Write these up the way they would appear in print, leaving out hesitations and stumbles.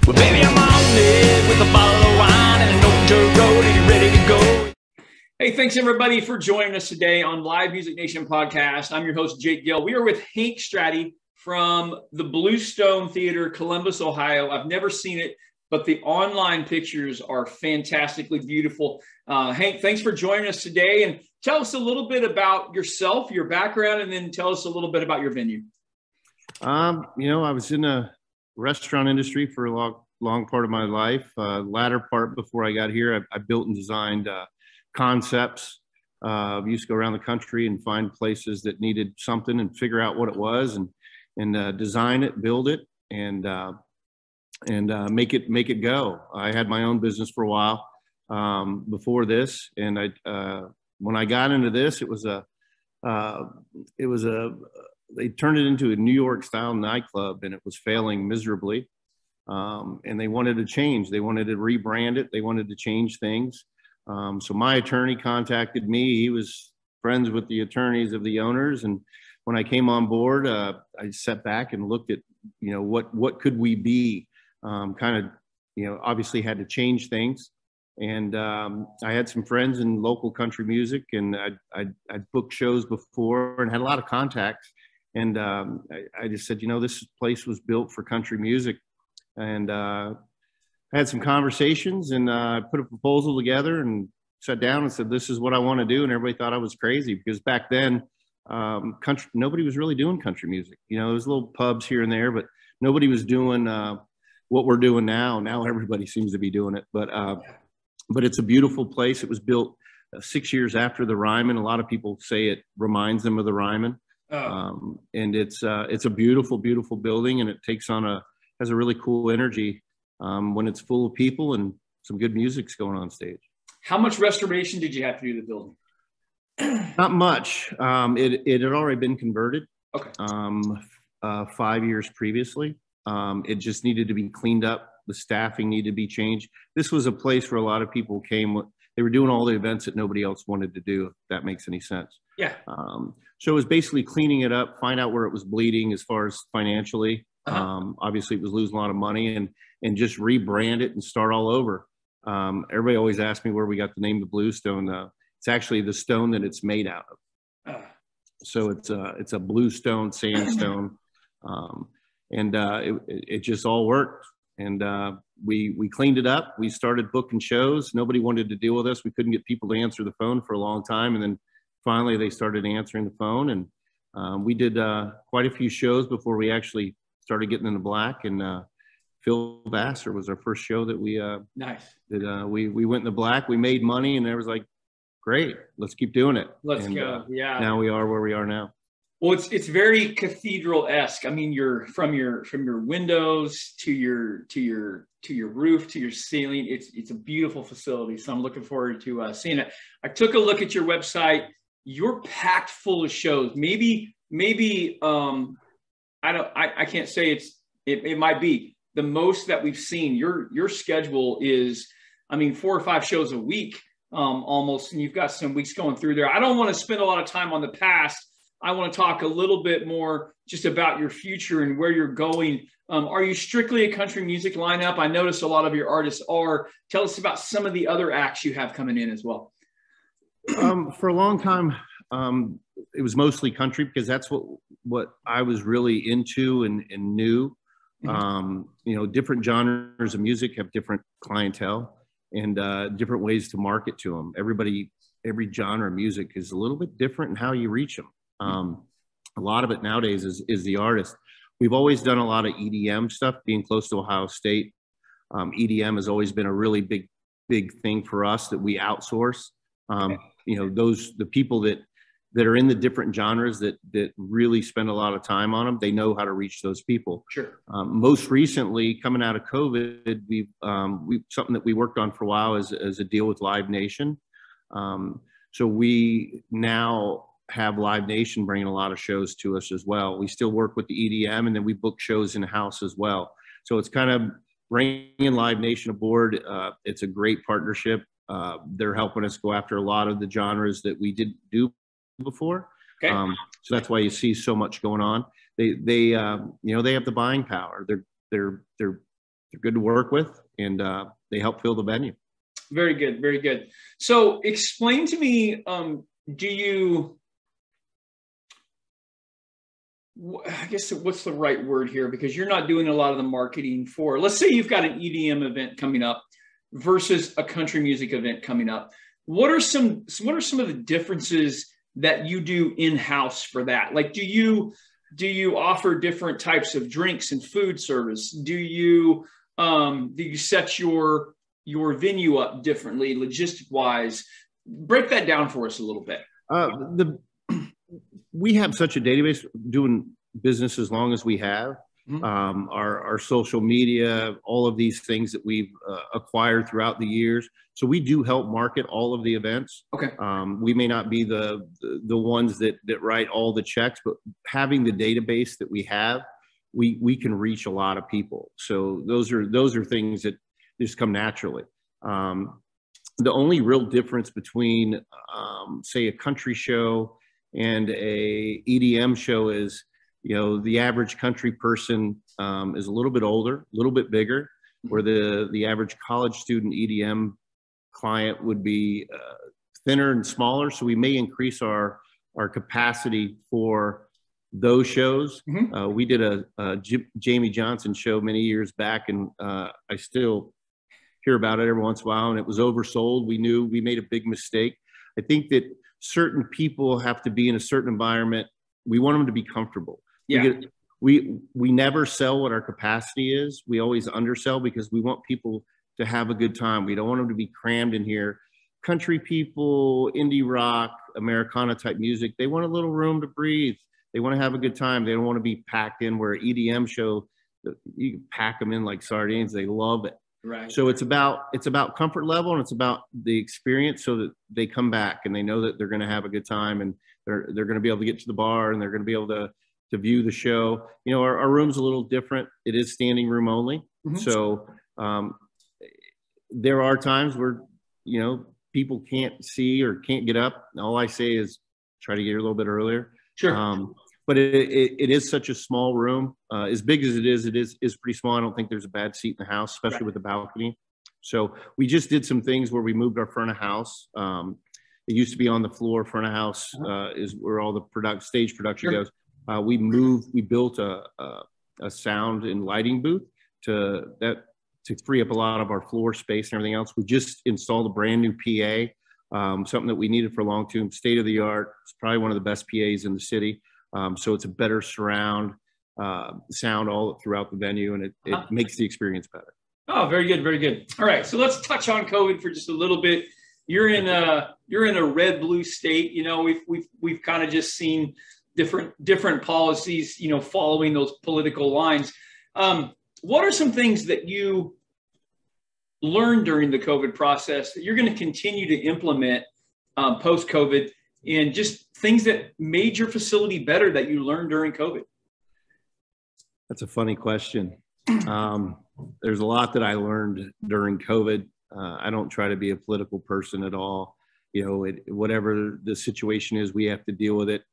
Well, baby, I'm on it with a bottle of wine and an old dirt road. Are you ready to go? Hey, thanks everybody for joining us today on Live Music Nation podcast. I'm your host, Jake Gill. We are with Hank Straty from the Bluestone Theater, Columbus, Ohio. I've never seen it, but the online pictures are fantastically beautiful. Hank, thanks for joining us today. And tell us a little bit about yourself, your background, and then tell us a little bit about your venue. I was in the restaurant industry for a long part of my life. Latter part before I got here, I built and designed concepts. Used to go around the country and find places that needed something and figure out what it was and design it, build it, and make it go. I had my own business for a while before this, and when I got into this, they turned it into a New York style nightclub, and it was failing miserably. And they wanted to change. They wanted to rebrand it. They wanted to change things. So my attorney contacted me. He was friends with the attorneys of the owners. And when I came on board, I sat back and looked at, what could we be? Obviously had to change things. And I had some friends in local country music, and I'd booked shows before and had a lot of contacts. And I just said, this place was built for country music. And I had some conversations, and I put a proposal together and sat down and said, this is what I want to do. And everybody thought I was crazy because back then, nobody was really doing country music. There was little pubs here and there, but nobody was doing what we're doing now. Now everybody seems to be doing it. But it's a beautiful place. It was built 6 years after the Rymen. A lot of people say it reminds them of the Rymen. Oh. And it's a beautiful, beautiful building, and it has a really cool energy when it's full of people and some good music's going on stage. How much restoration did you have to do to the building? Not much. It had already been converted. Okay. 5 years previously. It just needed to be cleaned up. The staffing needed to be changed. This was a place where a lot of people came. They were doing all the events that nobody else wanted to do, if that makes any sense. Yeah. So it was basically cleaning it up, find out where it was bleeding as far as financially. Obviously, it was losing a lot of money, and just rebrand it and start all over. Everybody always asks me where we got the name of Bluestone. It's actually the stone that it's made out of. So it's a bluestone sandstone, and it just all worked. And we cleaned it up. We started booking shows. Nobody wanted to deal with us. We couldn't get people to answer the phone for a long time, and then finally they started answering the phone. And we did quite a few shows before we actually started getting into black. And Phil Vassar was our first show that we nice. We went into black. We made money, and there was like, great, let's keep doing it. Let's go. Yeah. Now we are where we are now. Well, it's very cathedral-esque. I mean, you're from your windows to your roof to your ceiling. It's a beautiful facility. So I'm looking forward to seeing it. I took a look at your website. You're packed full of shows. Maybe I can't say it might be the most that we've seen. Your schedule is, 4 or 5 shows a week almost, and you've got some weeks going through there. I don't want to spend a lot of time on the past. I want to talk a little bit more just about your future and where you're going. Are you strictly a country music lineup? I notice a lot of your artists are. Tell us about some of the other acts you have coming in as well. For a long time, it was mostly country because that's what I was really into and knew. Different genres of music have different clientele and different ways to market to them. Every genre of music is a little bit different in how you reach them. A lot of it nowadays is the artist. We've always done a lot of EDM stuff, being close to Ohio State. EDM has always been a really big thing for us that we outsource. The people that are in the different genres that really spend a lot of time on them, they know how to reach those people. Sure. Most recently, coming out of COVID, we've something that we worked on for a while is a deal with Live Nation. So we now have Live Nation bringing a lot of shows to us as well. We still work with the EDM, and then we book shows in-house as well. So it's kind of bringing Live Nation aboard. It's a great partnership. They're helping us go after a lot of the genres that we didn't do before. Okay. So that's why you see so much going on. They have the buying power. They're they're good to work with, and they help fill the venue. Very good. Very good. So explain to me, I guess what's the right word here? Because you're not doing a lot of the marketing for, let's say you've got an EDM event coming up versus a country music event coming up. What are some of the differences that you do in-house for that? Like, do you offer different types of drinks and food service? Do you set your venue up differently, logistic wise? Break that down for us a little bit. We have such a database doing business as long as we have. Our social media, all of these things that we've acquired throughout the years. So we do help market all of the events. Okay. We may not be the ones that write all the checks, but having the database that we have, we can reach a lot of people. So those are things that just come naturally. The only real difference between, say, a country show and a EDM show is, the average country person is a little bit older, a little bit bigger, where the average college student EDM client would be thinner and smaller. So we may increase our capacity for those shows. We did a Jamie Johnson show many years back, and I still hear about it every once in a while, and it was oversold. We knew we made a big mistake. I think that certain people have to be in a certain environment. We want them to be comfortable. Yeah. We never sell what our capacity is. We always undersell because we want people to have a good time. We don't want them to be crammed in here. Country people, indie rock, Americana type music, they want a little room to breathe. They want to have a good time. They don't want to be packed in, where an EDM show, you can pack them in like sardines. They love it. Right. So it's about comfort level, and it's about the experience, so that they come back and they know that they're going to have a good time, and they're going to be able to get to the bar, and they're going to be able to view the show. Our room's a little different. It is standing room only. So there are times where, people can't see or can't get up. All I say is try to get here a little bit earlier. Sure. But it is such a small room. As big as it is pretty small. I don't think there's a bad seat in the house, especially with the balcony. So we just did some things where we moved our front of house. It used to be on the floor. Front of house is where all the stage production goes. We built a sound and lighting booth to free up a lot of our floor space and everything else. We just installed a brand new PA, something that we needed for a long time, state of the art. It's probably one of the best PAs in the city. So it's a better surround sound all throughout the venue, and it makes the experience better. Oh, very good, very good. All right, so let's touch on COVID for just a little bit. You're in a red-blue state. We've kind of just seen different policies, following those political lines. What are some things that you learned during the COVID process that you're going to continue to implement post-COVID, and just things that made your facility better that you learned during COVID? That's a funny question. There's a lot that I learned during COVID. I don't try to be a political person at all. Whatever the situation is, we have to deal with it.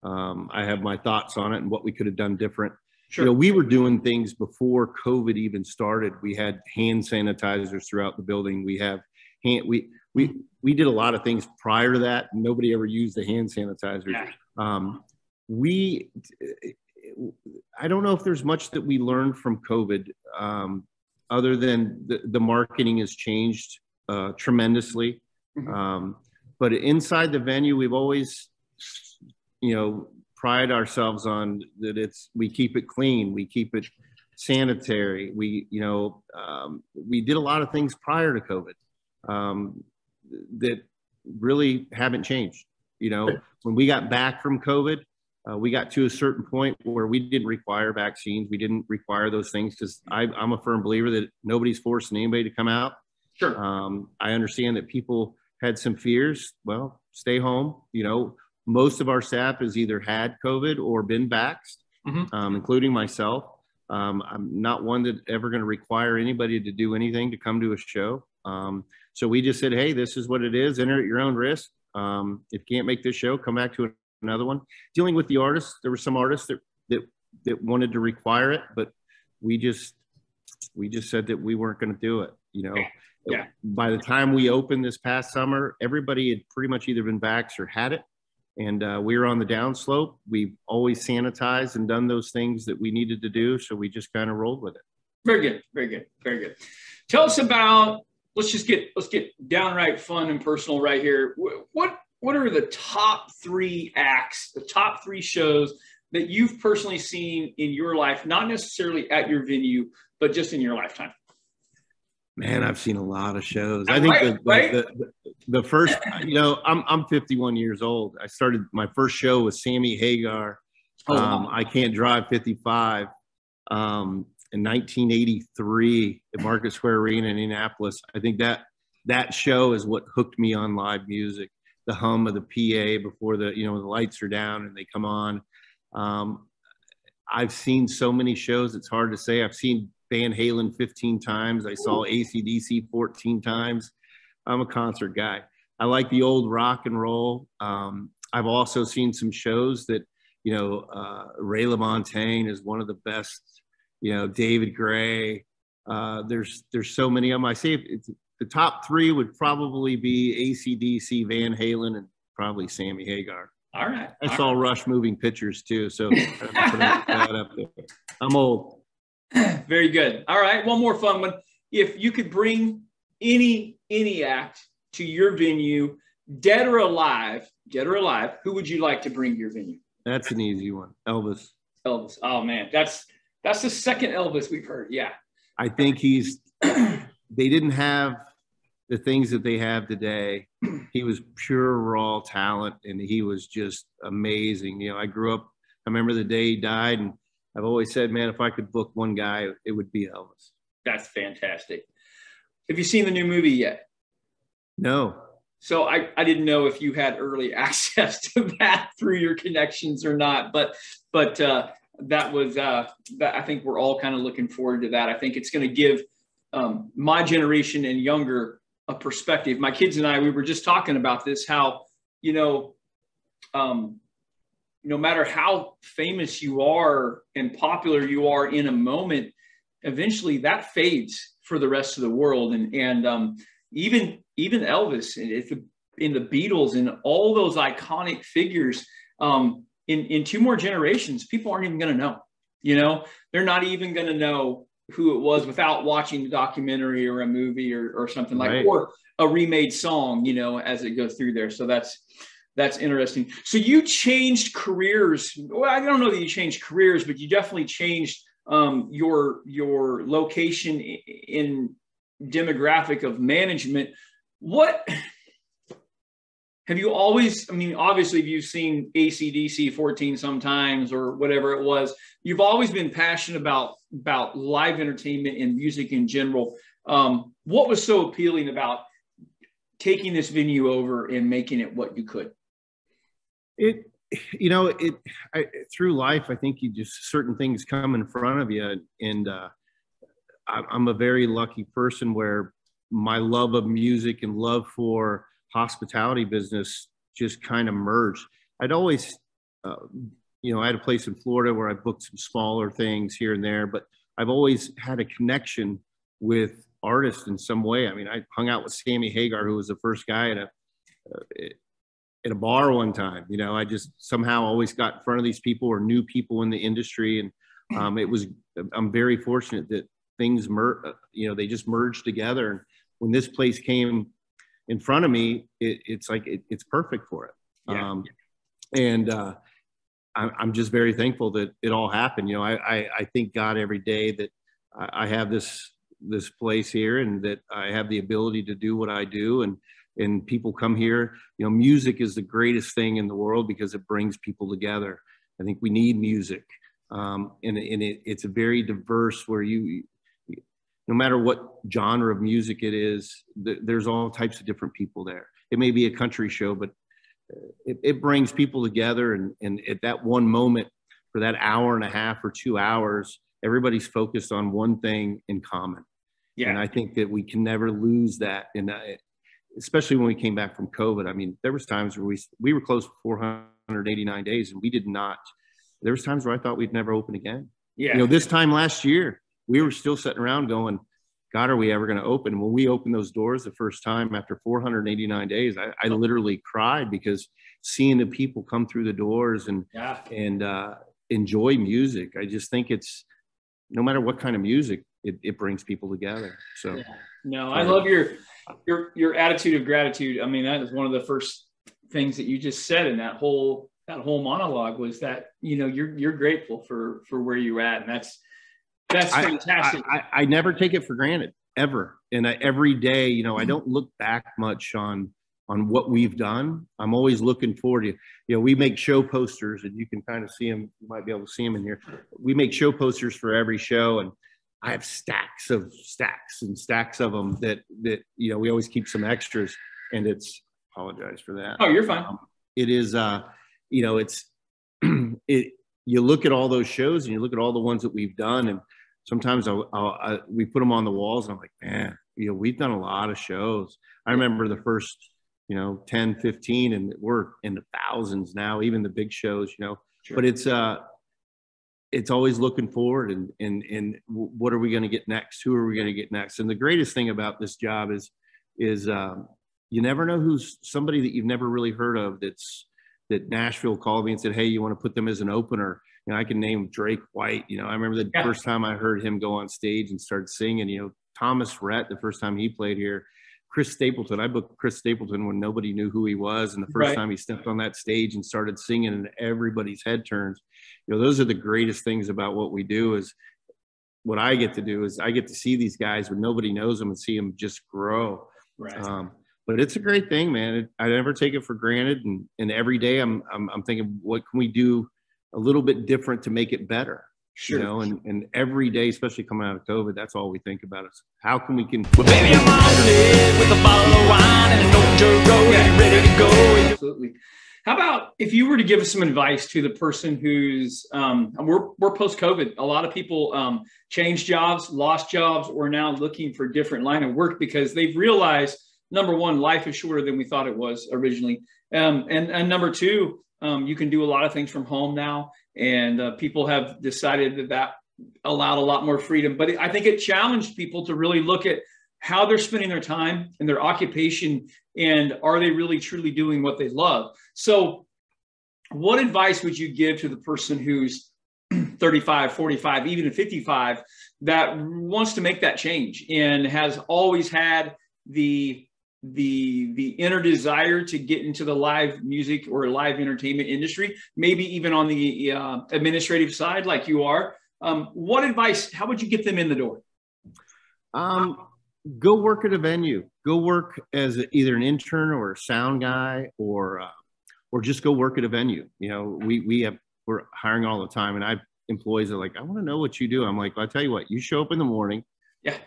I have my thoughts on it and what we could have done different. Sure. We were doing things before COVID even started. We had hand sanitizers throughout the building. We did a lot of things prior to that. Nobody ever used the hand sanitizers. Yeah. I don't know if there's much that we learned from COVID, other than the marketing has changed tremendously. But inside the venue, we've always, pride ourselves on that. We keep it clean, we keep it sanitary. We did a lot of things prior to COVID that really haven't changed. When we got back from COVID, we got to a certain point where we didn't require vaccines. We didn't require those things because I'm a firm believer that nobody's forcing anybody to come out. Sure. I understand that people had some fears. Well, stay home. Most of our staff has either had COVID or been vaxxed, including myself. I'm not one that ever going to require anybody to do anything to come to a show. So we just said, hey, this is what it is. Enter at your own risk. If you can't make this show, come back to another one. Dealing with the artists, there were some artists that wanted to require it, but we just we just said that we weren't going to do it. Yeah. By the time we opened this past summer, everybody had pretty much either been vaxxed or had it. And we were on the downslope. We've always sanitized and done those things that we needed to do. So we just kind of rolled with it. Very good. Very good. Very good. Tell us about, let's get downright fun and personal right here. What are the top 3 acts, the top 3 shows that you've personally seen in your life, not necessarily at your venue, but just in your lifetime? Man, I've seen a lot of shows. I think the first, I'm 51 years old. I started my first show with Sammy Hagar. I Can't Drive 55 in 1983 at Market Square Arena in Indianapolis. I think that show is what hooked me on live music. The hum of the PA before the lights are down and they come on. I've seen so many shows, it's hard to say. I've seen Van Halen 15 times. I saw AC/DC 14 times. I'm a concert guy. I like the old rock and roll. I've also seen some shows that, Ray LaMontagne is one of the best, David Gray. There's so many of them. I say the top 3 would probably be AC/DC, Van Halen, and probably Sammy Hagar. All right. I saw Rush moving pictures too. So that up there. I'm old. Very good. All right. One more fun one. If you could bring any act to your venue, dead or alive, who would you like to bring to your venue? That's an easy one. Elvis. Oh man, that's the second Elvis we've heard. Yeah. I think they didn't have the things that they have today. He was pure raw talent and he was just amazing. I grew up, I remember the day he died, and I've always said, man, if I could book one guy, it would be Elvis. That's fantastic. Have you seen the new movie yet? No. So I didn't know if you had early access to that through your connections or not, but that was that. I think we're all kind of looking forward to that. I think it's going to give my generation and younger a perspective. My kids and I, we were just talking about this, how, no matter how famous you are and popular you are in a moment, eventually that fades for the rest of the world. And even Elvis in the Beatles and all those iconic figures, in 2 more generations, people aren't even going to know. They're not even going to know who it was without watching the documentary or a movie or something like, right, or a remade song, as it goes through there. So that's interesting. So you changed careers. Well, I don't know that you changed careers, but you definitely changed your location in demographic of management. What have you always, obviously you've seen AC/DC 14 sometimes or whatever it was. You've always been passionate about live entertainment and music in general. What was so appealing about taking this venue over and making it what you could? Through life, I think certain things come in front of you. And I'm a very lucky person where my love of music and love for hospitality business just kind of merged. I'd always, I had a place in Florida where I booked some smaller things here and there, but I've always had a connection with artists in some way. I hung out with Sammy Hagar, who was the first guy at a bar one time. I just somehow always got in front of these people or knew people in the industry. And I'm very fortunate that things they just merged together. And when this place came in front of me, it's like, it's perfect for it. Yeah. I'm just very thankful that it all happened. I thank God every day that I have this place here and that I have the ability to do what I do. And people come here. Music is the greatest thing in the world because it brings people together. I think we need music. And it's a very diverse where no matter what genre of music it is, there's all types of different people there. It may be a country show, but it brings people together. And at that one moment, for that hour and a half or 2 hours, everybody's focused on one thing in common. Yeah. And I think that we can never lose that. And especially when we came back from COVID, there was times where we were closed for 489 days and there was times where I thought we'd never open again. Yeah. This time last year, we were still sitting around going, God, are we ever going to open? When we opened those doors the first time after 489 days, I literally cried, because seeing the people come through the doors and enjoy music, I just think it's, no matter what kind of music, it brings people together. So, no, I love your attitude of gratitude. I mean, that is one of the first things that you just said in that whole monologue, was that, you know, you're grateful for where you're at, and that's fantastic. I never take it for granted, ever. And every day, you know, I don't look back much on what we've done. I'm always looking forward to, you know, we make show posters, and you can kind of see them. You might be able to see them in here. We make show posters for every show, and I have stacks and stacks of them that, you know, we always keep some extras, and apologize for that. Oh, you're fine. It is, you know, you look at all those shows and you look at all the ones that we've done, and sometimes we put them on the walls, and I'm like, man, you know, we've done a lot of shows. I remember the first, you know, 10, 15, and we're in the thousands now, even the big shows, you know. Sure. But it's always looking forward, and what are we going to get next? Who are we going to get next? And the greatest thing about this job is you never know who's somebody that you've never really heard of that Nashville called me and said, hey, you want to put them as an opener? You know, I can name Drake White. You know, I remember the first time I heard him go on stage and start singing, you know, Thomas Rhett, the first time he played here, Chris Stapleton. I booked Chris Stapleton when nobody knew who he was. And the first time he stepped on that stage and started singing, and everybody's head turns. You know, those are the greatest things about what we do. Is what I get to do is I get to see these guys when nobody knows them and see them just grow. Right. But it's a great thing, man. I never take it for granted. And every day I'm thinking, what can we do a little bit different to make it better? Sure. You know, and every day, especially coming out of COVID, that's all we think about is how can we Well, baby, I'm on it with a bottle of wine and an old Joe ready to go. Absolutely. How about if you were to give us some advice to the person who's, we're post-COVID. A lot of people changed jobs, lost jobs, or now looking for a different line of work because they've realized, number one, life is shorter than we thought it was originally. And number two, you can do a lot of things from home now. And people have decided that allowed a lot more freedom. But I think it challenged people to really look at how they're spending their time and their occupation, and are they really truly doing what they love? So what advice would you give to the person who's 35, 45, even 55, that wants to make that change and has always had the inner desire to get into the live music or live entertainment industry, maybe even on the administrative side like you are? What advice, how would you get them in the door? Go work at a venue. Go work as either an intern or a sound guy, or just go work at a venue. You know, we're hiring all the time, and I have employees that are like, I want to know what you do. I'm like, well, I'll tell you what, you show up in the morning,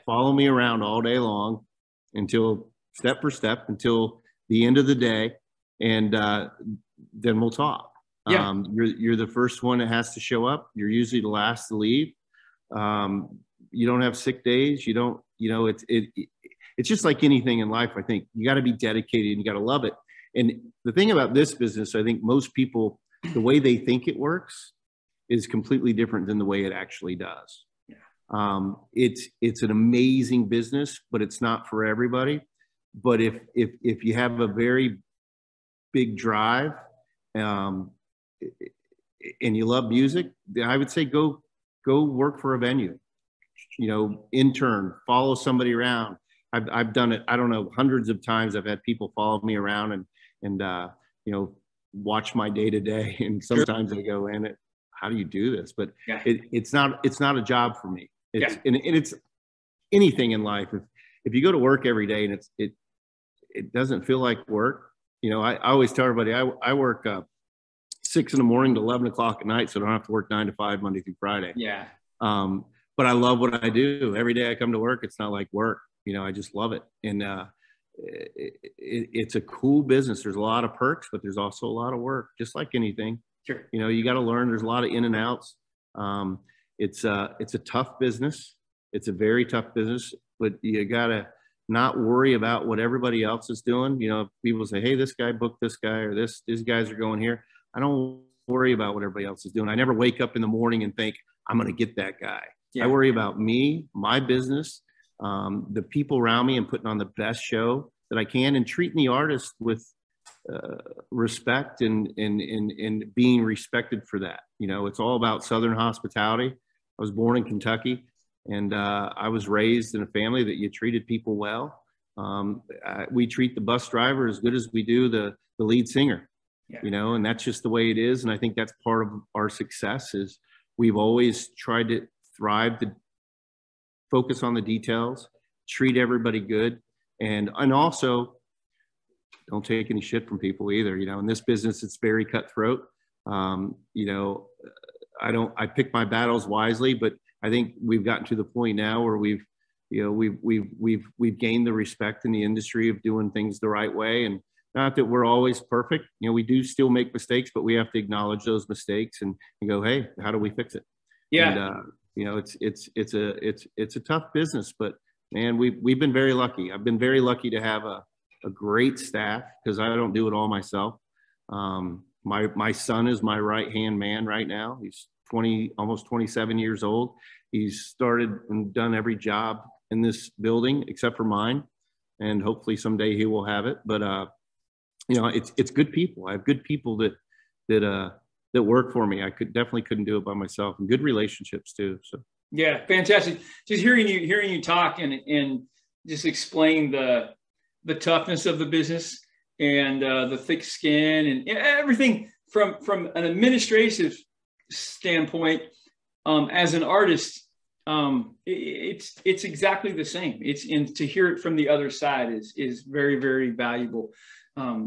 follow me around all day long until step for step until the end of the day. And then we'll talk. You're the first one that has to show up. You're usually the last to leave. You don't have sick days. You don't, you know, it's just like anything in life. I think you got to be dedicated and you got to love it. And the thing about this business, I think most people, the way they think it works is completely different than the way it actually does. It's an amazing business, but it's not for everybody. But if you have a very big drive, and you love music, I would say go work for a venue. You know, intern, follow somebody around. I've done it, I don't know, hundreds of times. I've had people follow me around and you know, watch my day to day. And sometimes I go, and how do you do this? But it's not a job for me. And it's anything in life. If you go to work every day and it doesn't feel like work, you know, I always tell everybody I work 6 in the morning to 11 o'clock at night, so I don't have to work 9 to 5 Monday through Friday. But I love what I do. Every day I come to work, it's not like work. You know, I just love it. And it's a cool business. There's a lot of perks, but there's also a lot of work, just like anything. Sure. You know, you got to learn. There's a lot of in and outs. It's a tough business. It's a very tough business, but you got to not worry about what everybody else is doing. You know, if people say, hey, this guy booked this guy, or these guys are going here, I don't worry about what everybody else is doing. I never wake up in the morning and think, I'm going to get that guy. I worry about me, my business, the people around me, and putting on the best show that I can, and treating the artist with respect and being respected for that. You know, it's all about Southern hospitality. I was born in Kentucky, and I was raised in a family that you treated people well. We treat the bus driver as good as we do the lead singer, you know, and that's just the way it is. And I think that's part of our success is we've always tried to thrive to focus on the details, treat everybody good, and also don't take any shit from people either. You know, in this business, it's very cutthroat. You know, I pick my battles wisely, but I think we've gotten to the point now where we've gained the respect in the industry of doing things the right way. And not that we're always perfect. You know, we do still make mistakes, but we have to acknowledge those mistakes and go, hey, how do we fix it? Yeah. And, you know, it's a tough business, but man, we've been very lucky. I've been very lucky to have a great staff, because I don't do it all myself. My son is my right-hand man right now. He's almost 27 years old. He's started and done every job in this building except for mine, and hopefully someday he will have it. But you know, it's good people. I have good people that work for me. I definitely couldn't do it by myself, and good relationships too. So yeah, fantastic. Just hearing you talk and just explain the toughness of the business and the thick skin and everything from an administrative standpoint. As an artist, it's exactly the same. And to hear it from the other side is very, very valuable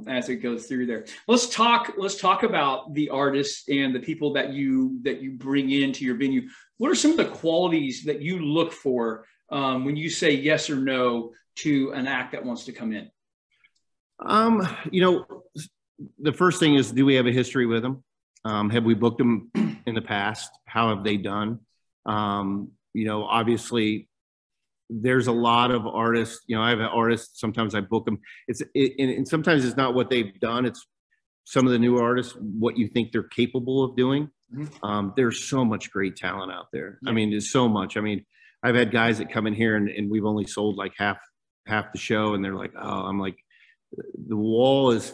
as it goes through there. Let's talk about the artists and the people that you bring into your venue. What are some of the qualities that you look for when you say yes or no to an act that wants to come in? You know, the first thing is, do we have a history with them? Have we booked them in the past? How have they done? You know, obviously there's a lot of artists, you know, I have artists, sometimes I book them. And sometimes it's not what they've done. It's some of the new artists, what you think they're capable of doing. Mm-hmm. There's so much great talent out there. Yeah. I mean, there's so much. I mean, I've had guys that come in here and we've only sold like half the show, and they're like, oh, I'm like, the walls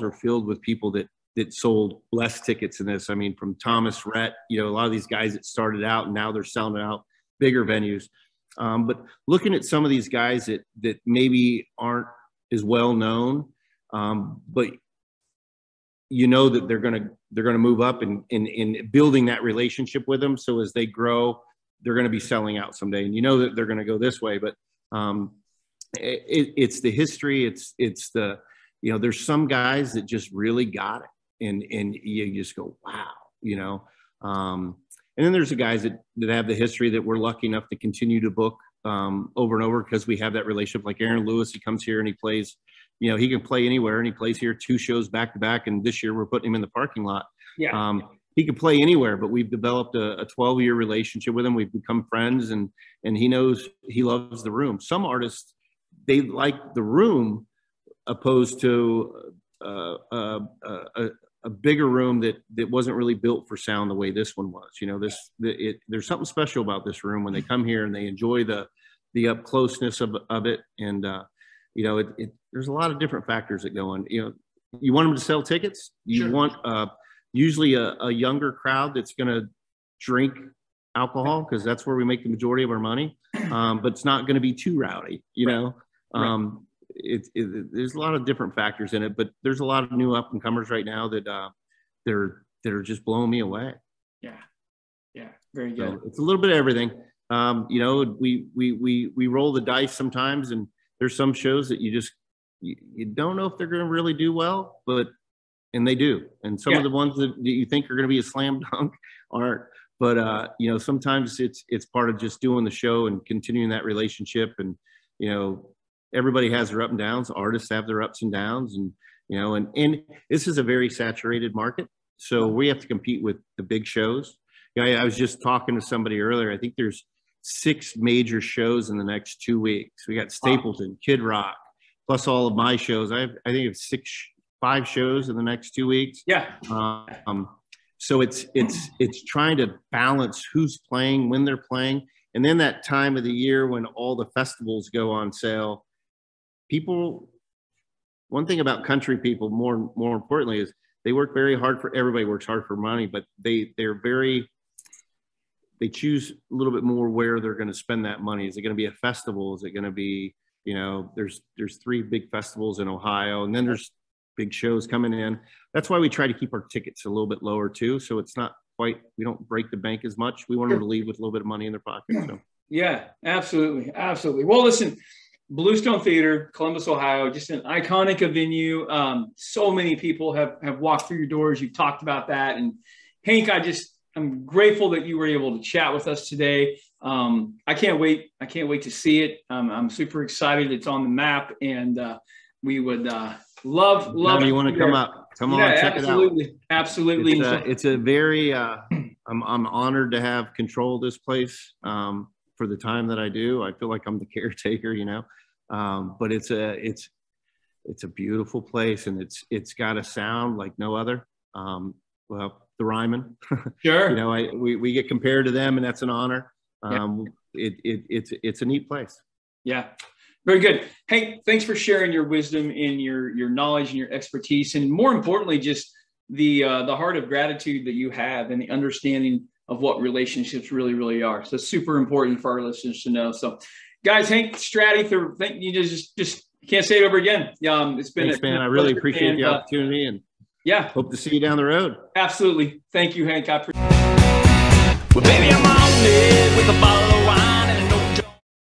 are filled with people that sold less tickets than this. I mean, from Thomas Rhett, you know, a lot of these guys that started out and now they're selling out bigger venues. But looking at some of these guys that maybe aren't as well known, but you know that they're gonna move up in building that relationship with them. So as they grow, they're gonna be selling out someday, and you know that they're gonna go this way. But it's the history. It's the, you know, there's some guys that just really got it, and you just go, wow, you know. And then there's the guys that have the history that we're lucky enough to continue to book over and over because we have that relationship. Like Aaron Lewis, he comes here and he plays, you know, he can play anywhere, and he plays here 2 shows back to back. And this year we're putting him in the parking lot. Yeah. He can play anywhere, but we've developed a 12-year relationship with him. We've become friends, and he knows he loves the room. Some artists, they like the room opposed to a bigger room that wasn't really built for sound the way this one was. You know, there's something special about this room when they come here and they enjoy the up closeness of it. And, you know, there's a lot of different factors that go in. You know, you want them to sell tickets. You Sure. want usually a younger crowd that's going to drink alcohol, because that's where we make the majority of our money. But it's not going to be too rowdy, you know. Right. There's a lot of different factors in it, but there's a lot of new up and comers right now that they're just blowing me away. Yeah, very good. So it's a little bit of everything. You know, we roll the dice sometimes, and there's some shows that you don't know if they're going to really do well, and they do. And some of the ones that you think are going to be a slam dunk aren't. But you know, sometimes it's part of just doing the show and continuing that relationship. And you know, everybody has their up and downs. Artists have their ups and downs, and you know, and this is a very saturated market, so we have to compete with the big shows. You know, I was just talking to somebody earlier. I think there's 6 major shows in the next 2 weeks. We got Stapleton, Kid Rock, plus all of my shows. I think it's 5 shows in the next 2 weeks. Yeah. So it's trying to balance who's playing, when they're playing. And then that time of the year when all the festivals go on sale, one thing about country people, more importantly, is they work very hard everybody works hard for money, but they choose a little bit more where they're going to spend that money. Is it going to be a festival? Is it going to be, there's 3 big festivals in Ohio, and then there's big shows coming in. That's why we try to keep our tickets a little bit lower too. So it's not quite, we don't break the bank as much. We want them to leave with a little bit of money in their pocket. So. Yeah, absolutely. Absolutely. Well, listen, Bluestone Theater, Columbus, Ohio, just an iconic venue. So many people have walked through your doors. You've talked about that. And Hank, I'm grateful that you were able to chat with us today. I can't wait to see it. I'm super excited. It's on the map, and we would love. You want to come up? Come on, check it out. Absolutely. It's a very. I'm honored to have control of this place for the time that I do. I feel like I'm the caretaker, but it's a beautiful place, and it's got a sound like no other. Well, the Rymen. Sure. We get compared to them, and that's an honor. It's a neat place. Yeah. Very good. Hank, thanks for sharing your wisdom and your knowledge and your expertise, and more importantly, just the heart of gratitude that you have and the understanding of what relationships really, really are. So it's super important for our listeners to know. So, guys, Hank Straty, thank you. Just can't say it over again. It's been Thanks, man. I really appreciate the opportunity, and hope to see you down the road. Absolutely. Thank you, Hank. I appreciate Well, baby, I'm on it with a bottle